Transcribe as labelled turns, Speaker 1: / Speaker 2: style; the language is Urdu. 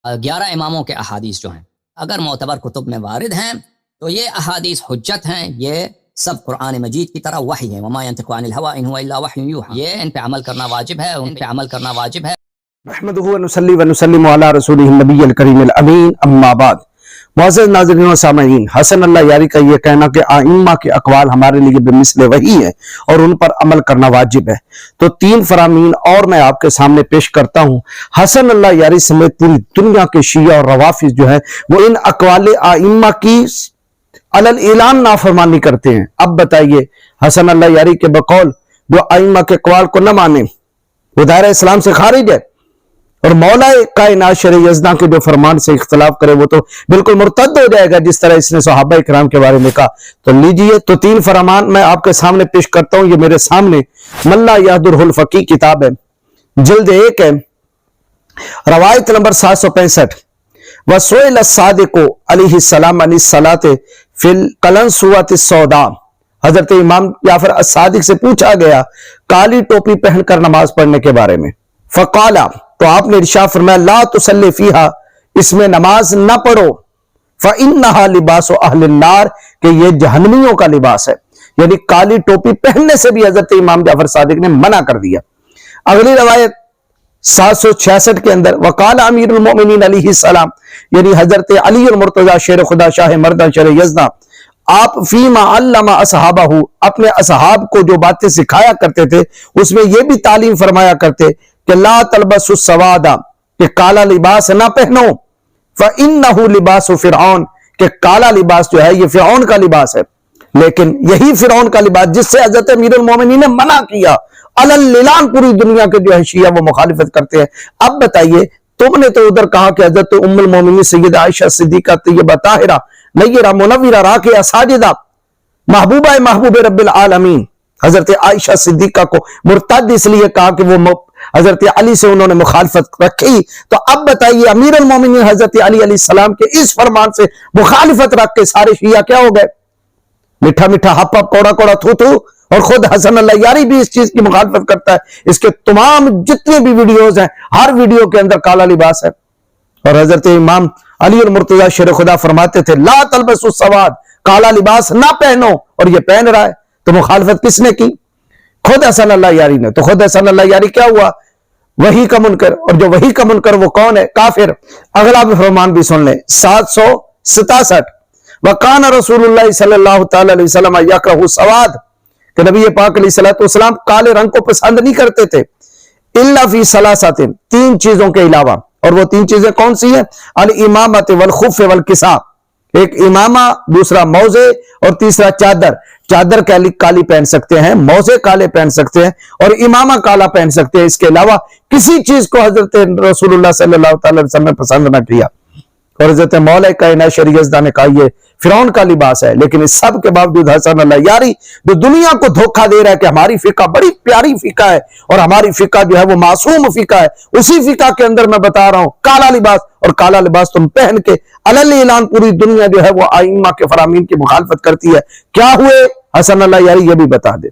Speaker 1: 11 اماموں کے احادیث جو ہیں اگر معتبر کتب میں وارد ہیں تو یہ احادیث حجت ہیں، یہ سب قرآن مجید کی طرح وحی ہے۔ وما ينطق عن الهوى ان هو الا وحی یوحی، یہ ان پہ عمل کرنا واجب ہے، ان پہ عمل کرنا واجب ہے۔
Speaker 2: نحمده ونصلي ونسلم على رسوله النبی الکریم الامین، اما بعد۔ معزز ناظرین و سامعین، حسن اللہ یاری کا یہ کہنا کہ ائمہ کے اقوال ہمارے لیے بمثل وحی ہے اور ان پر عمل کرنا واجب ہے، تو 3 فرامین اور میں آپ کے سامنے پیش کرتا ہوں۔ حسن اللہ یاری سمیت پوری دنیا کے شیعہ اور روافض جو ہیں وہ ان اقوال ائمہ کی علل اعلان نافرمانی کرتے ہیں۔ اب بتائیے، حسن اللہ یاری کے بقول جو ائمہ کے اقوال کو نہ مانے وہ دائرہ اسلام سے خارج ہے، اور مولا کائنات شرع یزداں کے جو فرمان سے اختلاف کرے وہ تو بالکل مرتد ہو جائے گا، جس طرح اس نے صحابہ کرام کے بارے میں کہا۔ تو لیجئے، تو 3 فرمان میں آپ کے سامنے پیش کرتا ہوں۔ یہ میرے سامنے من لا یہدرہ الفقیہ کتاب ہے، جلد 1 ہے، روایت نمبر 765۔ وَسُئِلَ الصَّادِقُ علیہ السلام عن الصلاۃ فی القلنسوۃ السوداء، حضرت امام جعفر الصادق سے پوچھا گیا کالی ٹوپی پہن کر نماز پڑھنے کے بارے میں۔ فقال، تو آپ نے ارشاد فرمایا لا تصلی فیہا، اس میں نماز نہ پڑھو، فإنہا لباس اہل النار، کہ یہ جہنمیوں کا لباس ہے، یعنی کالی ٹوپی پہننے سے بھی حضرت امام جعفر صادق نے منع کر دیا۔ اگلی روایت 766 کے اندر وقال امیر المؤمنین علیہ السلام، یعنی حضرت علی المرتضی شیر خدا شاہ مردان شرع یزداں، آپ فیما علم اصحابہ، اپنے اصحاب کو جو باتیں سکھایا کرتے تھے اس میں یہ بھی تعلیم فرمایا کرتے کہ لا تلبسوا السواد، کہ کالا لباس نہ پہنو، فإنہ لباس فرعون، کہ کالا لباس جو ہے یہ فرعون کا لباس ہے۔ لیکن یہی فرعون کا لباس جس سے حضرت امیر المومنین نے منع کیا، علل پوری دنیا کے جو ہے شیعہ وہ مخالفت کرتے ہیں۔ اب بتائیے، تم نے تو ادھر کہا کہ حضرت ام المومنین سیدہ عائشہ صدیقہ طیبہ طاہرہ نیرہ منورہ راکعہ ساجدہ محبوبہ محبوب رب العالمین، حضرت عائشہ صدیقہ کو مرتد اس لیے کہا کہ وہ حضرت علی سے انہوں نے مخالفت رکھی۔ تو اب بتائیے، امیر المومنین حضرت علی علیہ السلام کے اس فرمان سے مخالفت رکھ کے سارے شیعہ کیا ہو گئے؟ میٹھا میٹھا ہپ ہپ کوڑا کوڑا تھو تھو۔ اور خود حسن اللہ یاری بھی اس چیز کی مخالفت کرتا ہے، اس کے تمام جتنے بھی ویڈیوز ہیں ہر ویڈیو کے اندر کالا لباس ہے۔ اور حضرت امام علی المرتضی شیر خدا فرماتے تھے لا تلبسوا السواد، کالا لباس نہ پہنو، اور یہ پہن رہا ہے، تو مخالفت کس نے کی؟ خود حسن اللہ یاری نے۔ تو خود حسن اللہ یاری کیا ہوا؟ وحی کا منکر، اور جو وحی کا منکر وہ کون ہے؟ کافر۔ اگلا فرمان بھی سن لیں، 767۔ وَقَانَ رسول اللہ صلی اللہ تعالی علیہ وسلم یکرہ السواد، کہ نبی پاک علیہ السلام کالے رنگ کو پسند نہیں کرتے تھے، الا فی ثلاثۃ، 3 چیزوں کے علاوہ، اور وہ 3 چیزیں کون سی ہیں؟ الامامۃ والخف والکساء، ایک امامہ، دوسرا موزے، اور تیسرا چادر۔ چادر کالی پہن سکتے ہیں، موزے کالے پہن سکتے ہیں، اور امامہ کالا پہن سکتے ہیں، اس کے علاوہ کسی چیز کو حضرت رسول اللہ صلی اللہ تعالی وسلم نے پسند نہ کیا۔ اور حضرت مولا کائنات شرع یزداں نے کہا یہ فرعون کا لباس ہے۔ لیکن اس سب کے باوجود حسن اللہ یاری جو دنیا کو دھوکہ دے رہا ہے کہ ہماری فقہ بڑی پیاری فقہ ہے اور ہماری فقہ جو ہے وہ معصوم فقہ ہے، اسی فقہ کے اندر میں بتا رہا ہوں کالا لباس، اور کالا لباس تم پہن کے علل اعلان پوری دنیا جو ہے وہ ائمہ کے فرامین کی مخالفت کرتی ہے۔ کیا ہوئے؟ حسن اللہ یاری یہ بھی بتا دے۔